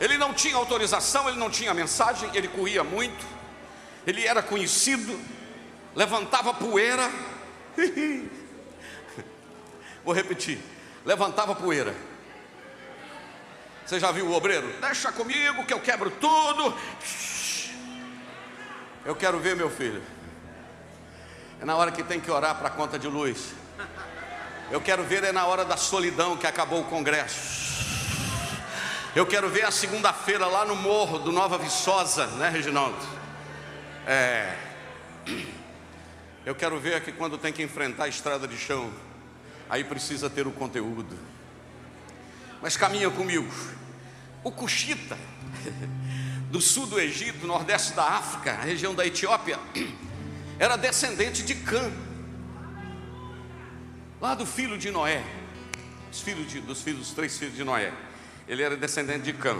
ele não tinha autorização, ele não tinha mensagem, ele corria muito, ele era conhecido, levantava poeira. Vou repetir: levantava poeira. Você já viu o obreiro? Deixa comigo que eu quebro tudo. Eu quero ver, meu filho. É na hora que tem que orar para a conta de luz. Eu quero ver, é na hora da solidão que acabou o congresso. Eu quero ver a segunda-feira lá no morro do Nova Viçosa, né, Reginaldo? Eu quero ver que quando tem que enfrentar a estrada de chão, aí precisa ter o conteúdo. Mas caminha comigo. O Cuxita, do sul do Egito, nordeste da África, a região da Etiópia, era descendente de Cã, lá do filho de Noé, dos três filhos de Noé. Ele era descendente de Cã.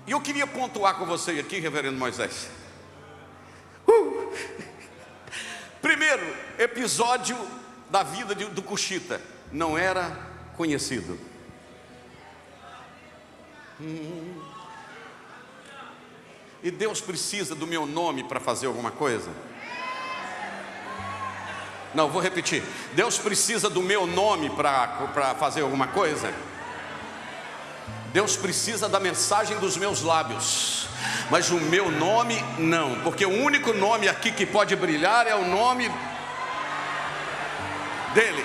E eu queria pontuar com você aqui, reverendo Moisés. Primeiro episódio da vida do Cuxita: não era conhecido. E Deus precisa do meu nome para fazer alguma coisa? Não, vou repetir: Deus precisa do meu nome para fazer alguma coisa? Deus precisa da mensagem dos meus lábios, mas o meu nome não, porque o único nome aqui que pode brilhar é o nome dele.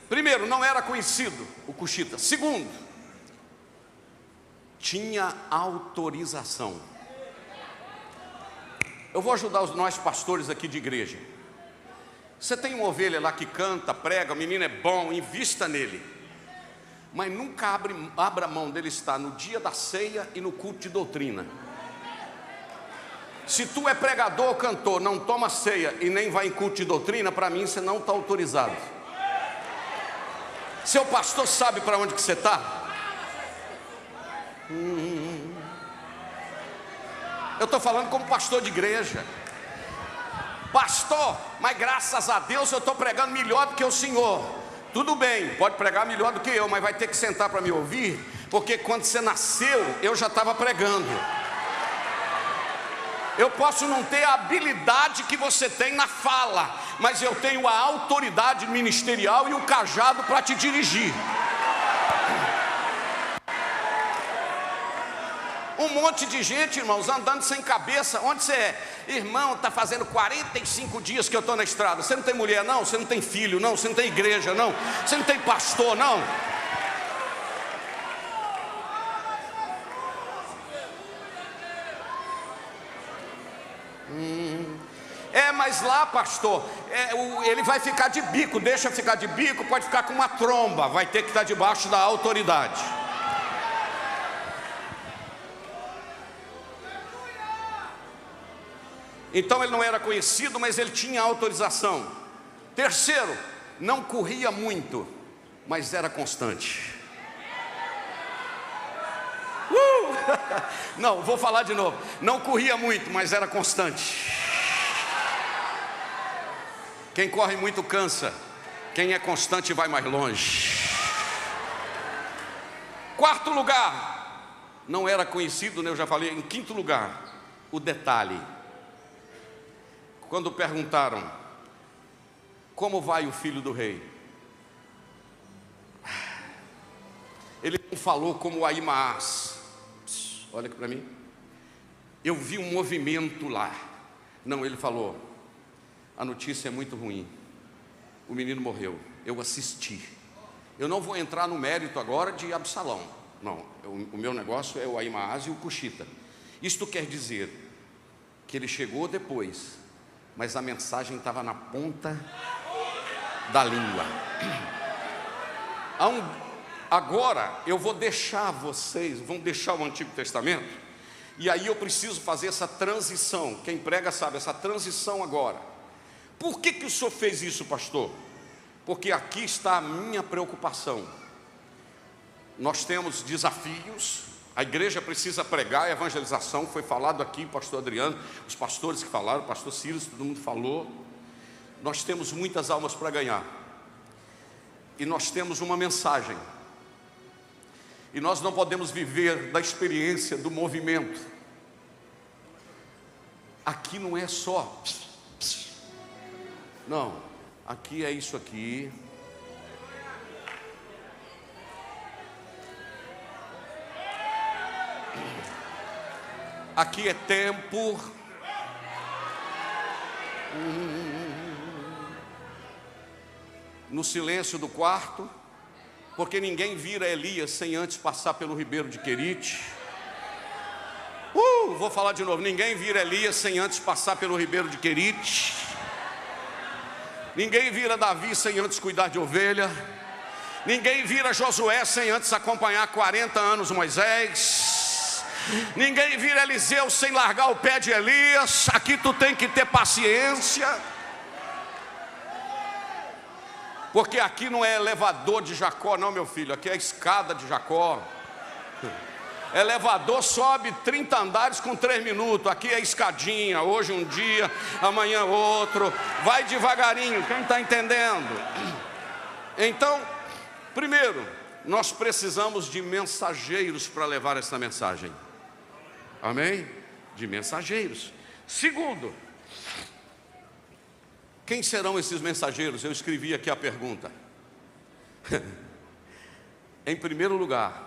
Primeiro, não era conhecido o Cuxita. Segundo, tinha autorização. Eu vou ajudar nós pastores aqui de igreja. Você tem uma ovelha lá que canta, prega, o menino é bom, invista nele. Mas nunca abra mão dele estar no dia da ceia e no culto de doutrina. Se tu é pregador ou cantor, não toma ceia e nem vai em culto de doutrina, para mim você não está autorizado. Seu pastor sabe para onde que você está? Eu estou falando como pastor de igreja. Pastor, mas graças a Deus eu estou pregando melhor do que o senhor. Tudo bem, pode pregar melhor do que eu, mas vai ter que sentar para me ouvir, porque quando você nasceu, eu já estava pregando. Eu posso não ter a habilidade que você tem na fala, mas eu tenho a autoridade ministerial e o cajado para te dirigir. O monte de gente, irmãos, andando sem cabeça. Onde você é? Irmão, está fazendo 45 dias que eu estou na estrada. Você não tem mulher não? Você não tem filho não? Você não tem igreja não? Você não tem pastor não? Mas lá, pastor, ele vai ficar de bico. Deixa ficar de bico, pode ficar com uma tromba. Vai ter que estar debaixo da autoridade. Então ele não era conhecido, mas ele tinha autorização. Terceiro, não corria muito, mas era constante. Não, vou falar de novo. Não corria muito, mas era constante. Quem corre muito cansa. Quem é constante vai mais longe. Quarto lugar, não era conhecido, né? Eu já falei. Em quinto lugar, o detalhe. Quando perguntaram: como vai o filho do rei? Ele não falou como Ahimaás. Olha aqui para mim. Eu vi um movimento lá. Não, ele falou: a notícia é muito ruim. O menino morreu. Eu assisti. Eu não vou entrar no mérito agora de Absalão. Não, o meu negócio é o Ahimaás e o Cuxita. Isto quer dizer que ele chegou depois, mas a mensagem estava na ponta da língua. Agora eu vou deixar vocês, vão deixar o Antigo Testamento, e aí eu preciso fazer essa transição. Quem prega sabe, essa transição agora. Por que o senhor fez isso, pastor? Porque aqui está a minha preocupação. Nós temos desafios, a igreja precisa pregar, a evangelização foi falado aqui, pastor Adriano, os pastores que falaram, o pastor Silas, todo mundo falou. Nós temos muitas almas para ganhar, e nós temos uma mensagem, e nós não podemos viver da experiência do movimento. Aqui não é só não, aqui é isso aqui. Aqui é tempo. No silêncio do quarto, porque ninguém vira Elias sem antes passar pelo ribeiro de Querite. Vou falar de novo. Ninguém vira Elias sem antes passar pelo ribeiro de Querite. Ninguém vira Davi sem antes cuidar de ovelha. Ninguém vira Josué sem antes acompanhar 40 anos Moisés. Ninguém vira Eliseu sem largar o pé de Elias. Aqui tu tem que ter paciência, porque aqui não é elevador de Jacó não, meu filho. Aqui é a escada de Jacó. Elevador sobe 30 andares com 3 minutos. Aqui é escadinha, hoje um dia, amanhã outro. Vai devagarinho, quem está entendendo? Então, primeiro, nós precisamos de mensageiros para levar essa mensagem. Amém? De mensageiros. Segundo, quem serão esses mensageiros? Eu escrevi aqui a pergunta. Em primeiro lugar,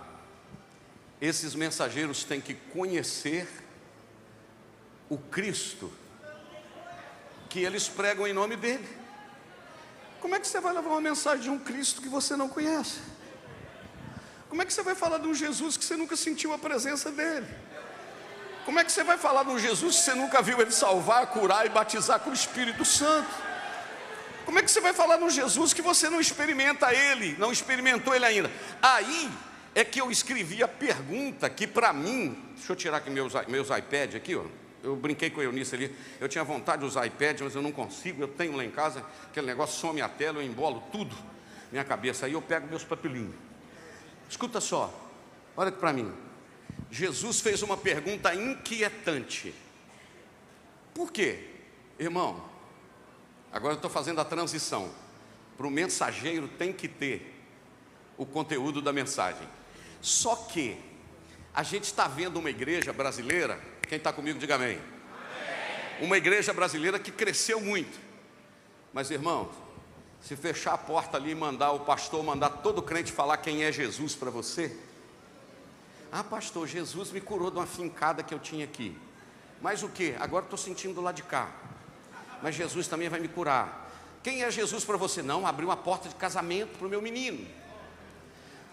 esses mensageiros têm que conhecer o Cristo que eles pregam em nome dele. Como é que você vai levar uma mensagem de um Cristo que você não conhece? Como é que você vai falar de um Jesus que você nunca sentiu a presença dele? Como é que você vai falar de um Jesus que você nunca viu ele salvar, curar e batizar com o Espírito Santo? Como é que você vai falar de um Jesus que você não experimenta ele, não experimentou ele ainda? Aí é que eu escrevi a pergunta que para mim, deixa eu tirar aqui meus iPads aqui, ó. Eu brinquei com a Eunice ali, eu tinha vontade de usar iPad, mas eu não consigo. Eu tenho lá em casa, aquele negócio some a tela, eu embolo tudo, minha cabeça, aí eu pego meus papelinhos. Escuta só, olha aqui para mim. Jesus fez uma pergunta inquietante. Por quê? Irmão, agora eu estou fazendo a transição. Para o mensageiro tem que ter o conteúdo da mensagem. Só que a gente está vendo uma igreja brasileira, quem está comigo diga amém. Uma igreja brasileira que cresceu muito. Mas irmão, se fechar a porta ali e mandar o pastor, mandar todo crente falar quem é Jesus para você, Ah, pastor, Jesus me curou de uma fincada que eu tinha aqui. Mas o que? Agora estou sentindo do lado de cá. Mas Jesus também vai me curar. Quem é Jesus para você? Não, abriu uma porta de casamento para o meu menino.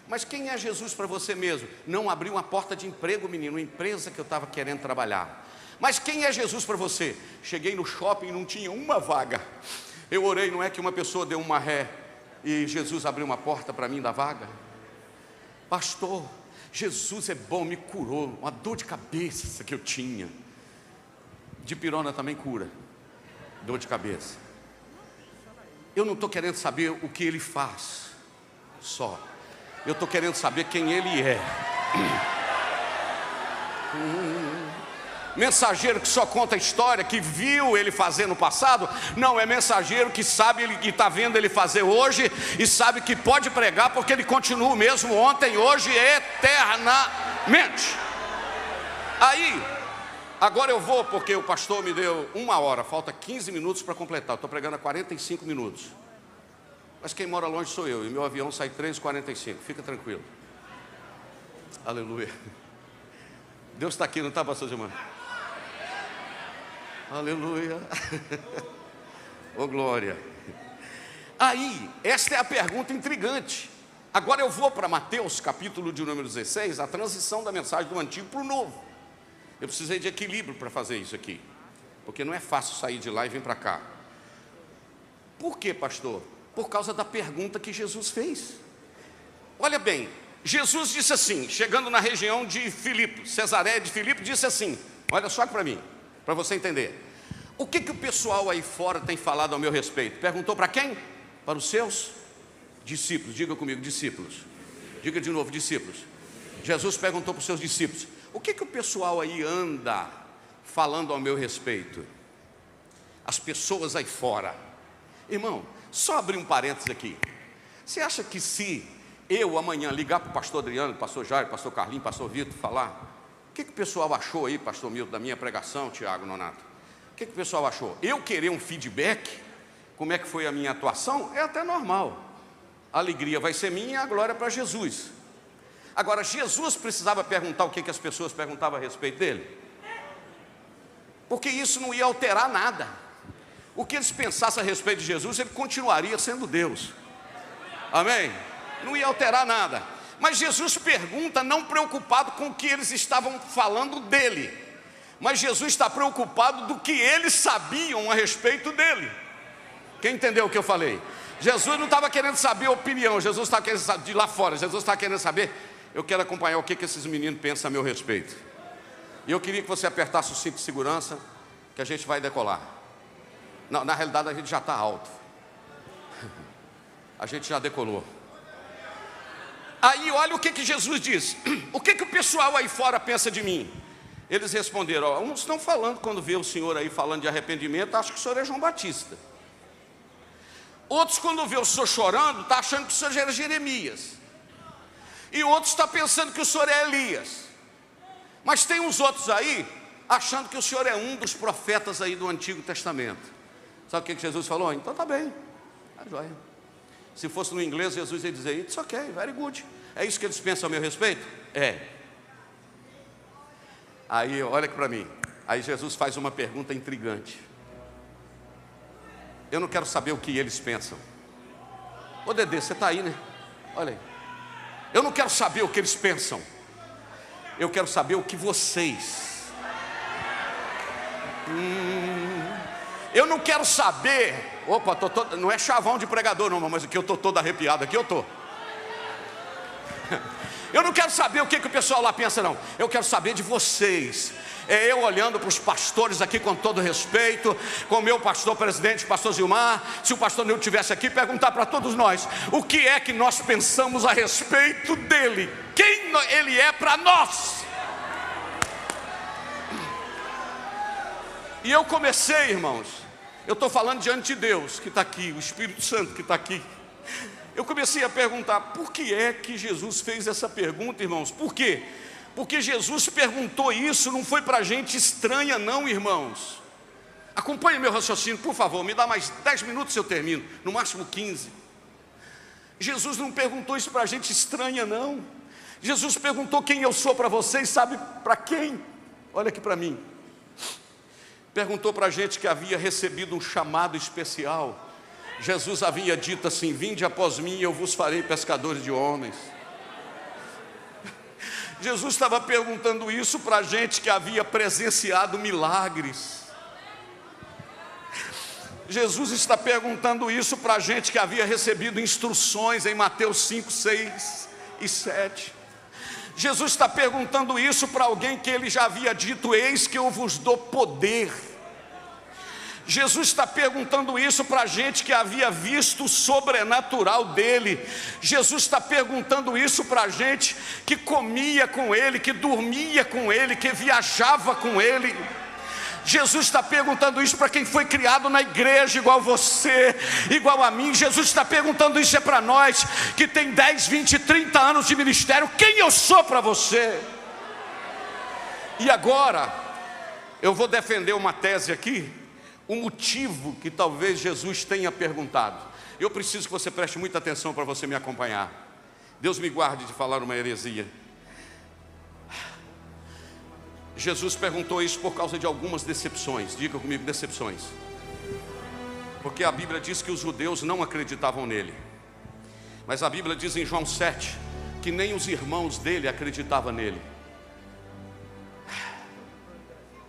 Mas quem é Jesus para você mesmo? Não, abriu uma porta de emprego, menino, uma empresa que eu estava querendo trabalhar. Mas quem é Jesus para você? Cheguei no shopping e não tinha uma vaga. Eu orei, não é que uma pessoa deu uma ré e Jesus abriu uma porta para mim da vaga? Pastor, Jesus é bom, me curou, uma dor de cabeça que eu tinha. Dipirona também cura dor de cabeça. Eu não estou querendo saber o que ele faz só. Eu estou querendo saber quem ele é. Mensageiro que só conta a história, que viu ele fazer no passado, não, é mensageiro que sabe e está vendo ele fazer hoje, e sabe que pode pregar, porque ele continua o mesmo ontem, hoje, eternamente. Aí, agora eu vou, porque o pastor me deu 1 hora, falta 15 minutos para completar, estou pregando há 45 minutos. Mas quem mora longe sou eu, e meu avião sai 3h45, fica tranquilo. Aleluia. Deus está aqui, não está, pastor Gilmar? Aleluia. Oh, glória. Aí, esta é a pergunta intrigante. Agora eu vou para Mateus, capítulo de número 16, a transição da mensagem do antigo para o novo. Eu precisei de equilíbrio para fazer isso aqui, porque não é fácil sair de lá e vir para cá. Por quê, pastor? Por causa da pergunta que Jesus fez. Olha bem, Jesus disse assim, chegando na região de Filipe, Cesareia de Filipe, disse assim, olha só para mim, para você entender. O que o pessoal aí fora tem falado ao meu respeito? Perguntou para quem? Para os seus discípulos. Diga comigo, discípulos. Diga de novo, discípulos. Jesus perguntou para os seus discípulos, o que o pessoal aí anda falando ao meu respeito? As pessoas aí fora. Irmão, só abrir um parênteses aqui. Você acha que se eu amanhã ligar para o pastor Adriano, pastor Jairo, pastor Carlinhos, pastor Vitor, falar, o que o pessoal achou aí, pastor Milton, da minha pregação, Tiago Nonato? O que o pessoal achou? Eu querer um feedback, como é que foi a minha atuação, é até normal. A alegria vai ser minha e a glória para Jesus. Agora, Jesus precisava perguntar o que as pessoas perguntavam a respeito dele? Porque isso não ia alterar nada. O que eles pensassem a respeito de Jesus, ele continuaria sendo Deus. Amém? Não ia alterar nada. Mas Jesus pergunta não preocupado com o que eles estavam falando dele, mas Jesus está preocupado do que eles sabiam a respeito dele. Quem entendeu o que eu falei? Jesus não estava querendo saber a opinião, Jesus está querendo saber de lá fora, Jesus está querendo saber, eu quero acompanhar o que esses meninos pensam a meu respeito. E eu queria que você apertasse o cinto de segurança, que a gente vai decolar. Não, na realidade a gente já está alto. A gente já decolou. Aí olha o que Jesus diz. O que o pessoal aí fora pensa de mim? Eles responderam, ó, uns estão falando, quando vê o senhor aí falando de arrependimento, acho que o senhor é João Batista. Outros, quando vê o senhor chorando, está achando que o senhor era Jeremias. E outros estão pensando que o senhor é Elias. Mas tem uns outros aí, achando que o senhor é um dos profetas aí do Antigo Testamento. Sabe o que Jesus falou? Então tá bem, tá joia. Se fosse no inglês, Jesus ia dizer, it's ok, very good. É isso que eles pensam a meu respeito? É. Aí, olha aqui para mim. Aí Jesus faz uma pergunta intrigante. Eu não quero saber o que eles pensam. Ô Dedê, você está aí, né? Olha aí. Eu não quero saber o que eles pensam. Eu quero saber o que vocês. Eu não quero saber. Opa, não é chavão de pregador não, mas aqui eu estou todo arrepiado, aqui eu estou. Eu não quero saber o que o pessoal lá pensa não. Eu quero saber de vocês. É eu olhando para os pastores aqui com todo respeito, com o meu pastor presidente, pastor Gilmar. Se o pastor Nilton estivesse aqui, perguntar para todos nós, o que é que nós pensamos a respeito dele? Quem ele é para nós? E eu comecei, irmãos, eu estou falando diante de Deus que está aqui, o Espírito Santo que está aqui. Eu comecei a perguntar, por que é que Jesus fez essa pergunta, irmãos? Por quê? Porque Jesus perguntou isso, não foi para gente estranha não, irmãos. Acompanhe meu raciocínio, por favor, me dá mais 10 minutos e eu termino, no máximo 15. Jesus não perguntou isso para gente estranha não. Jesus perguntou quem eu sou para vocês, sabe para quem? Olha aqui para mim. Perguntou para a gente que havia recebido um chamado especial. Jesus havia dito assim: vinde após mim e eu vos farei pescadores de homens. Jesus estava perguntando isso para a gente que havia presenciado milagres. Jesus está perguntando isso para a gente que havia recebido instruções em Mateus 5, 6 e 7. Jesus está perguntando isso para alguém que ele já havia dito: eis que eu vos dou poder. Jesus está perguntando isso para a gente que havia visto o sobrenatural dele. Jesus está perguntando isso para a gente que comia com ele, que dormia com ele, que viajava com ele. Jesus está perguntando isso para quem foi criado na igreja, igual você, igual a mim. Jesus está perguntando isso para nós, que tem 10, 20, 30 anos de ministério: quem eu sou para você? E agora, eu vou defender uma tese aqui, o motivo que talvez Jesus tenha perguntado. Eu preciso que você preste muita atenção para você me acompanhar. Deus me guarde de falar uma heresia. Jesus perguntou isso por causa de algumas decepções. Diga comigo, decepções. Porque a Bíblia diz que os judeus não acreditavam nele. Mas a Bíblia diz em João 7 que nem os irmãos dele acreditavam nele.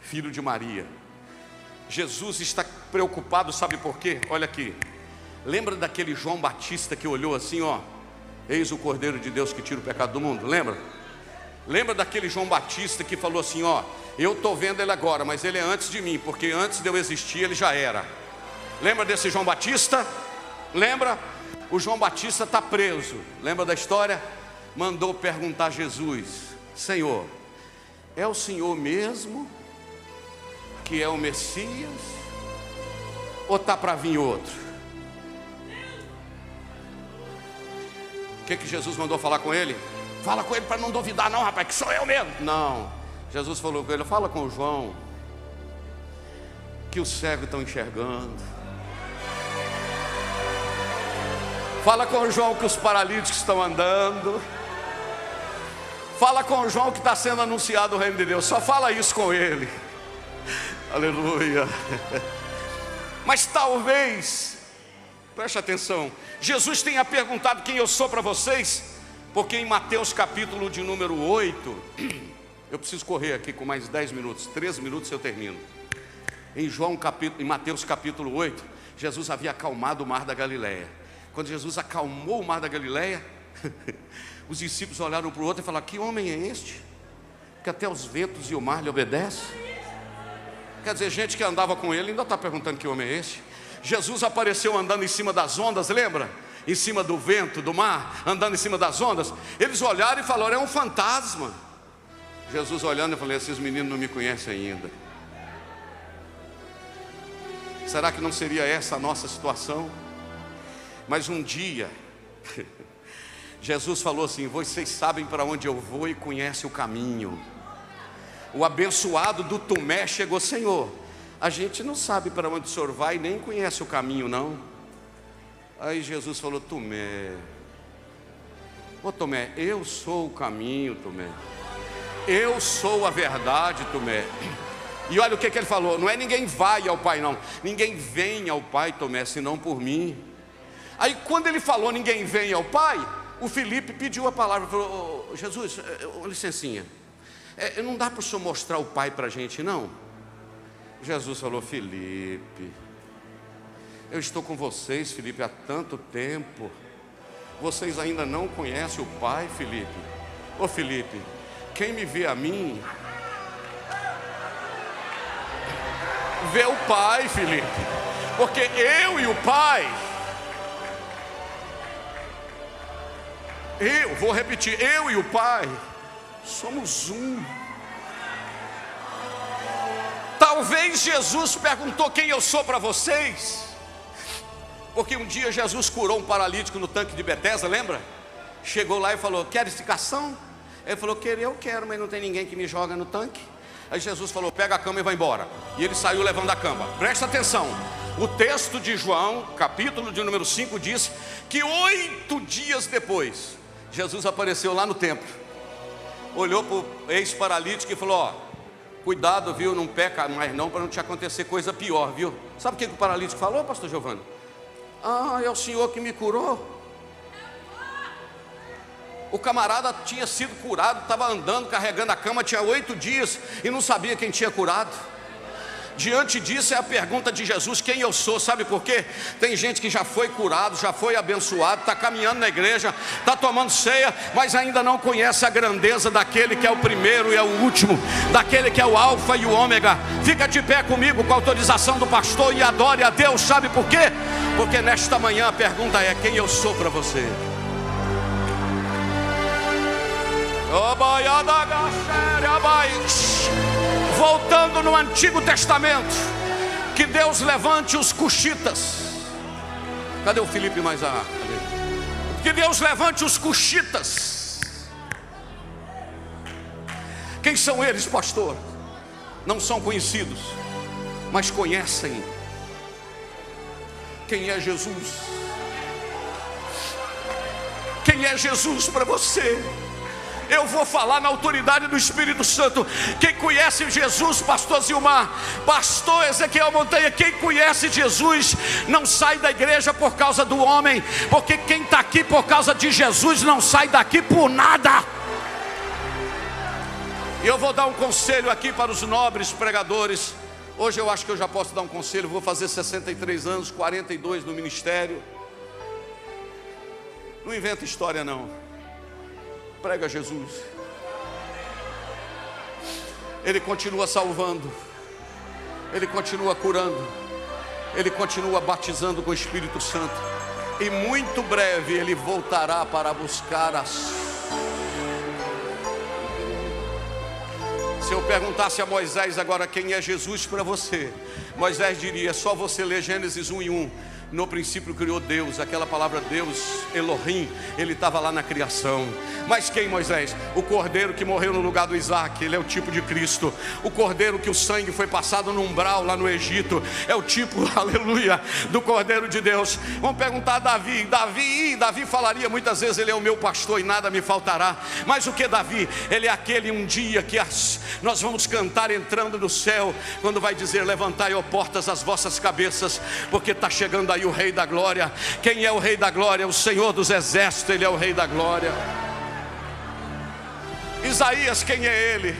Filho de Maria. Jesus está preocupado, sabe por quê? Olha aqui. Lembra daquele João Batista que olhou assim, ó: eis o Cordeiro de Deus que tira o pecado do mundo? Lembra? Lembra daquele João Batista que falou assim, ó: eu estou vendo ele agora, mas ele é antes de mim, porque antes de eu existir ele já era. Lembra desse João Batista? Lembra? O João Batista está preso. Lembra da história? Mandou perguntar a Jesus: Senhor, é o Senhor mesmo que é o Messias? Ou está para vir outro? O que Jesus mandou falar com ele? Fala com ele para não duvidar não, rapaz, que sou eu mesmo. Não, Jesus falou com ele: fala com o João, que os cegos estão enxergando. Fala com o João que os paralíticos estão andando. Fala com o João que está sendo anunciado o reino de Deus. Só fala isso com ele. Aleluia. Mas talvez, preste atenção, Jesus tenha perguntado quem eu sou para vocês, porque em Mateus capítulo de número 8, eu preciso correr aqui com mais 10 minutos, 13 minutos eu termino. Em Mateus capítulo 8, Jesus havia acalmado o mar da Galileia. Quando Jesus acalmou o mar da Galileia, os discípulos olharam para o outro e falaram: que homem é este, que até os ventos e o mar lhe obedecem? Quer dizer, gente que andava com ele ainda está perguntando que homem é esse. Jesus apareceu andando em cima das ondas, lembra? Em cima do vento, do mar, andando em cima das ondas. Eles olharam e falaram: é um fantasma. Jesus olhando e falou: esses meninos não me conhecem ainda. Será que não seria essa a nossa situação? Mas um dia Jesus falou assim: vocês sabem para onde eu vou e conhecem o caminho. O abençoado do Tomé chegou: Senhor, a gente não sabe para onde o Senhor vai, nem conhece o caminho não. Aí Jesus falou: Tomé, ô Tomé, eu sou o caminho, Tomé, eu sou a verdade, Tomé. E olha o que ele falou: não é ninguém vai ao Pai não, ninguém vem ao Pai, Tomé, senão por mim. Aí quando ele falou ninguém vem ao Pai, o Filipe pediu a palavra, falou: Jesus, licencinha, não dá para o senhor mostrar o Pai para a gente não? Jesus falou: Filipe, eu estou com vocês, Filipe, há tanto tempo, vocês ainda não conhecem o Pai, Filipe. Ô Filipe, quem me vê a mim, vê o Pai, Filipe, porque eu e o Pai, eu vou repetir, eu e o Pai somos um. Talvez Jesus perguntou quem eu sou para vocês, porque um dia Jesus curou um paralítico no tanque de Betesda, lembra? Chegou lá e falou: quer esticação? Ele falou: eu quero, mas não tem ninguém que me joga no tanque. Aí Jesus falou: pega a cama e vai embora. E ele saiu levando a cama. Presta atenção, o texto de João, capítulo de número 5, diz que 8 dias depois, Jesus apareceu lá no templo. olhou para o ex-paralítico e falou: ó, cuidado, viu, não peca mais não, para não te acontecer coisa pior, viu? Sabe o que o paralítico falou, pastor Giovanni? Ah, é o Senhor que me curou. O camarada tinha sido curado, estava andando, carregando a cama, tinha 8 dias e não sabia quem tinha curado. Diante disso é a pergunta de Jesus: quem eu sou? Sabe por quê? Tem gente que já foi curado, já foi abençoado, está caminhando na igreja, está tomando ceia, mas ainda não conhece a grandeza daquele que é o primeiro e é o último, daquele que é o alfa e o ômega. Fica de pé comigo com a autorização do pastor e adore a Deus. Sabe por quê? Porque nesta manhã a pergunta é: quem eu sou para você? Voltando no Antigo Testamento, que Deus levante os cuxitas. Cadê o Felipe mais a? Que Deus levante os cuxitas. Quem são eles, pastor? Não são conhecidos, mas conhecem quem é Jesus. Quem é Jesus para você? Eu vou falar na autoridade do Espírito Santo. Quem conhece Jesus, pastor Zilmar, pastor Ezequiel Montanha, quem conhece Jesus não sai da igreja por causa do homem, porque quem está aqui por causa de Jesus não sai daqui por nada. E eu vou dar um conselho aqui para os nobres pregadores. Hoje eu acho que eu já posso dar um conselho. Vou fazer 63 anos, 42 no ministério. Não inventa história não. Prega Jesus. Ele continua salvando, Ele continua curando, Ele continua batizando com o Espírito Santo. E muito breve Ele voltará para buscar as... Se eu perguntasse a Moisés agora quem é Jesus para você, Moisés diria: só você ler Gênesis 1:1. No princípio criou Deus. Aquela palavra Deus, Elohim, ele estava lá na criação. Mas quem, Moisés? O cordeiro que morreu no lugar do Isaac, ele é o tipo de Cristo. O cordeiro que o sangue foi passado no umbral lá no Egito, é o tipo, aleluia, do cordeiro de Deus. Vamos perguntar a Davi. Davi falaria muitas vezes: ele é o meu pastor e nada me faltará. Mas o que Davi? Ele é aquele um dia que nós vamos cantar entrando no céu, quando vai dizer: levantai, ó portas, as vossas cabeças, porque está chegando aí o Rei da Glória. Quem é o Rei da Glória? O Senhor dos Exércitos, Ele é o Rei da Glória. Isaías, quem é Ele?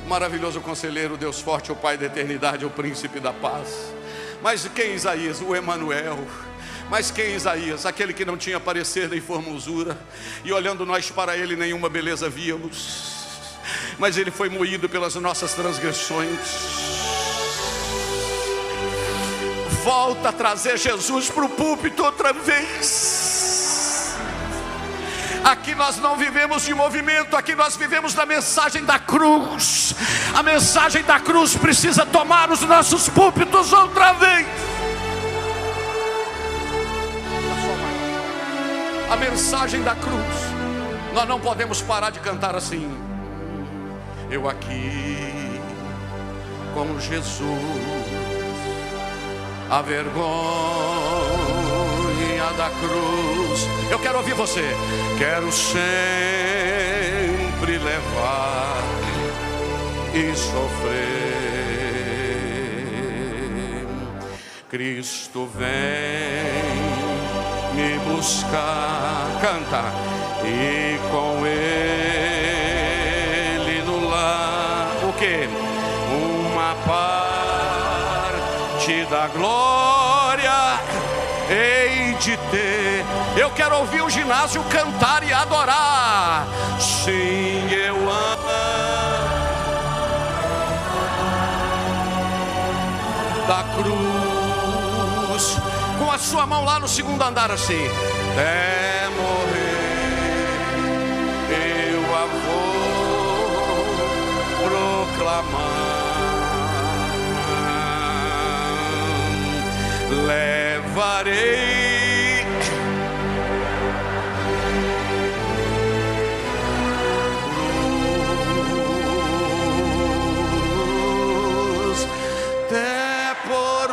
Maravilhoso conselheiro, Deus forte, o Pai da eternidade, o príncipe da paz. Mas quem é Isaías? O Emanuel. Mas quem é Isaías? Aquele que não tinha parecer nem formosura, e olhando nós para Ele nenhuma beleza víamos, mas Ele foi moído pelas nossas transgressões. Volta a trazer Jesus para o púlpito outra vez. Aqui nós não vivemos de movimento, aqui nós vivemos da mensagem da cruz. A mensagem da cruz precisa tomar os nossos púlpitos outra vez. A mensagem da cruz. Nós não podemos parar de cantar assim: eu aqui como Jesus, a vergonha da cruz. Eu quero ouvir você. Quero sempre levar e sofrer. Cristo vem me buscar. Canta. E com Ele no lar, o que? Uma parte da glória hei de ter. Eu quero ouvir o ginásio cantar e adorar. Sim, eu amo da cruz. Com a sua mão lá no segundo andar assim: até morrer eu a vou proclamar. Levarei cruz até por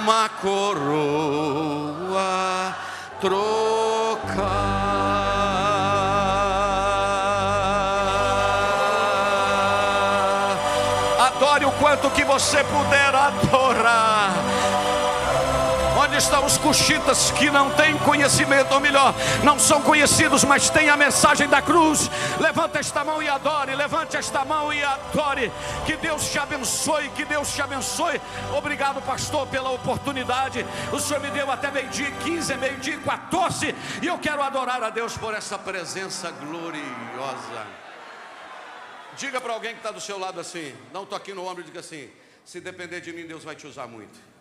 uma coroa trocar. Adore o quanto que você puder adorar. Onde estão os cuxitas que não têm conhecimento, ou melhor, não são conhecidos, mas têm a mensagem da cruz? Levanta esta mão e adore, levante esta mão e adore. Que Deus te abençoe, que Deus te abençoe. Obrigado, pastor, pela oportunidade. O Senhor me deu até 12h15, 12h14, e eu quero adorar a Deus por essa presença gloriosa. Diga para alguém que está do seu lado assim, dá um toquinho no ombro e diga assim: se depender de mim, Deus vai te usar muito.